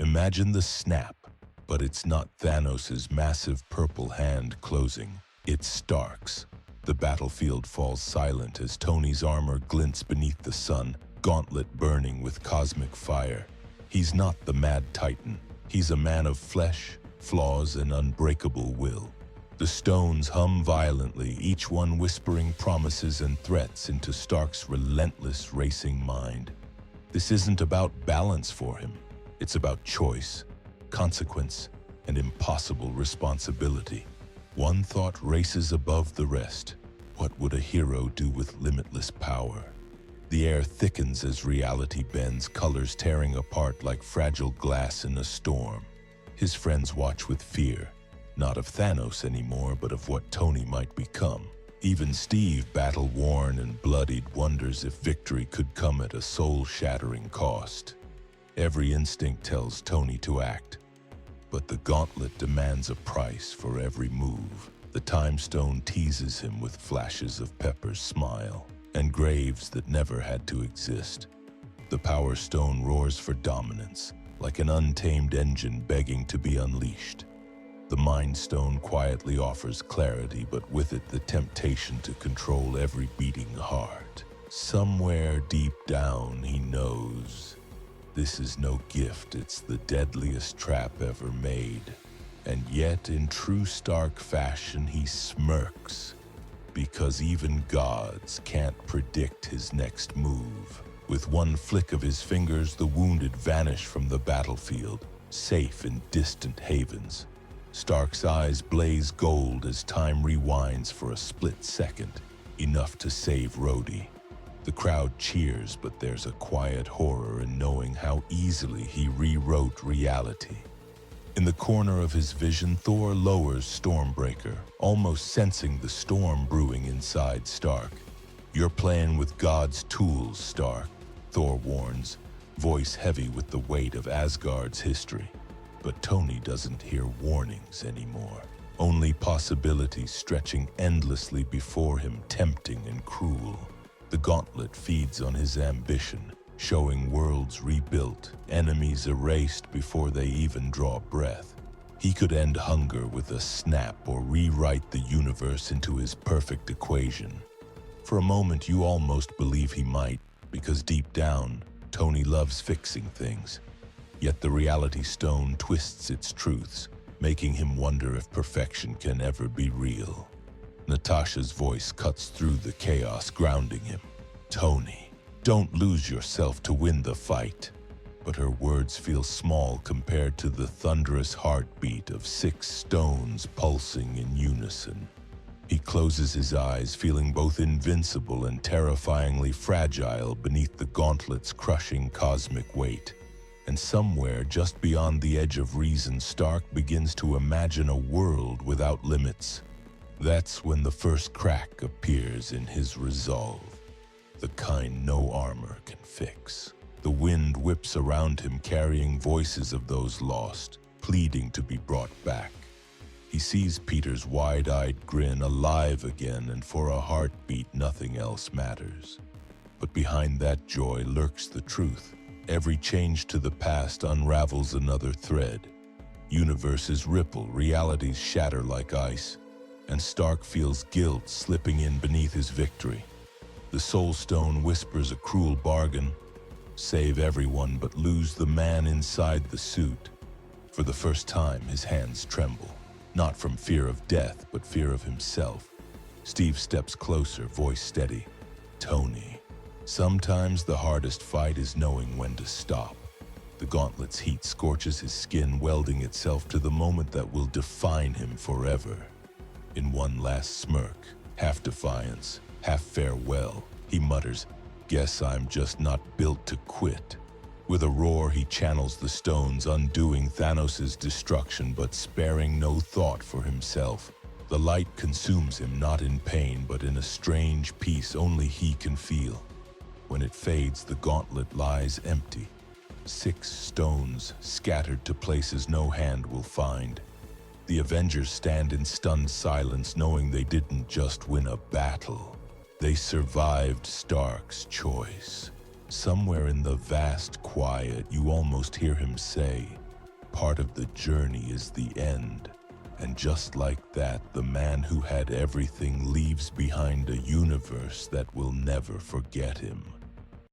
Imagine the snap, but it's not Thanos' massive purple hand closing. It's Stark's. The battlefield falls silent as Tony's armor glints beneath the sun, gauntlet burning with cosmic fire. He's not the mad titan. He's a man of flesh, flaws, and unbreakable will. The stones hum violently, each one whispering promises and threats into Stark's relentless racing mind. This isn't about balance for him. It's about choice, consequence, and impossible responsibility. One thought races above the rest. What would a hero do with limitless power? The air thickens as reality bends, colors tearing apart like fragile glass in a storm. His friends watch with fear, not of Thanos anymore, but of what Tony might become. Even Steve, battle-worn and bloodied, wonders if victory could come at a soul-shattering cost. Every instinct tells Tony to act, but the gauntlet demands a price for every move. The time stone teases him with flashes of Pepper's smile and graves that never had to exist. The power stone roars for dominance, like an untamed engine begging to be unleashed. The mind stone quietly offers clarity, but with it the temptation to control every beating heart. Somewhere deep down he knows this is no gift, it's the deadliest trap ever made. And yet, in true Stark fashion, he smirks, because even gods can't predict his next move. With one flick of his fingers, the wounded vanish from the battlefield, safe in distant havens. Stark's eyes blaze gold as time rewinds for a split second, enough to save Rhodey. The crowd cheers, but there's a quiet horror in knowing how easily he rewrote reality. In the corner of his vision, Thor lowers Stormbreaker, almost sensing the storm brewing inside Stark. "You're playing with God's tools, Stark," Thor warns, voice heavy with the weight of Asgard's history. But Tony doesn't hear warnings anymore, only possibilities stretching endlessly before him, tempting and cruel. The gauntlet feeds on his ambition, showing worlds rebuilt, enemies erased before they even draw breath. He could end hunger with a snap or rewrite the universe into his perfect equation. For a moment you almost believe he might, because deep down, Tony loves fixing things. Yet the reality stone twists its truths, making him wonder if perfection can ever be real. Natasha's voice cuts through the chaos, grounding him. "Tony, don't lose yourself to win the fight." But her words feel small compared to the thunderous heartbeat of 6 stones pulsing in unison. He closes his eyes, feeling both invincible and terrifyingly fragile beneath the gauntlet's crushing cosmic weight. And somewhere just beyond the edge of reason, Stark begins to imagine a world without limits. That's when the first crack appears in his resolve, the kind no armor can fix. The wind whips around him, carrying voices of those lost, pleading to be brought back. He sees Peter's wide-eyed grin, alive again, and for a heartbeat nothing else matters. But behind that joy lurks the truth. Every change to the past unravels another thread. Universes ripple, realities shatter like ice, and Stark feels guilt slipping in beneath his victory. The Soul Stone whispers a cruel bargain: save everyone but lose the man inside the suit. For the first time, his hands tremble, not from fear of death, but fear of himself. Steve steps closer, voice steady. "Tony, sometimes the hardest fight is knowing when to stop." The gauntlet's heat scorches his skin, welding itself to the moment that will define him forever. In one last smirk, half defiance, half farewell, he mutters, "Guess I'm just not built to quit." With a roar, he channels the stones, undoing Thanos' destruction but sparing no thought for himself. The light consumes him, not in pain but in a strange peace only he can feel. When it fades, the gauntlet lies empty. 6 stones scattered to places no hand will find. The Avengers stand in stunned silence, knowing they didn't just win a battle. They survived Stark's choice. Somewhere in the vast quiet, you almost hear him say, part of the journey is the end. And just like that, the man who had everything leaves behind a universe that will never forget him.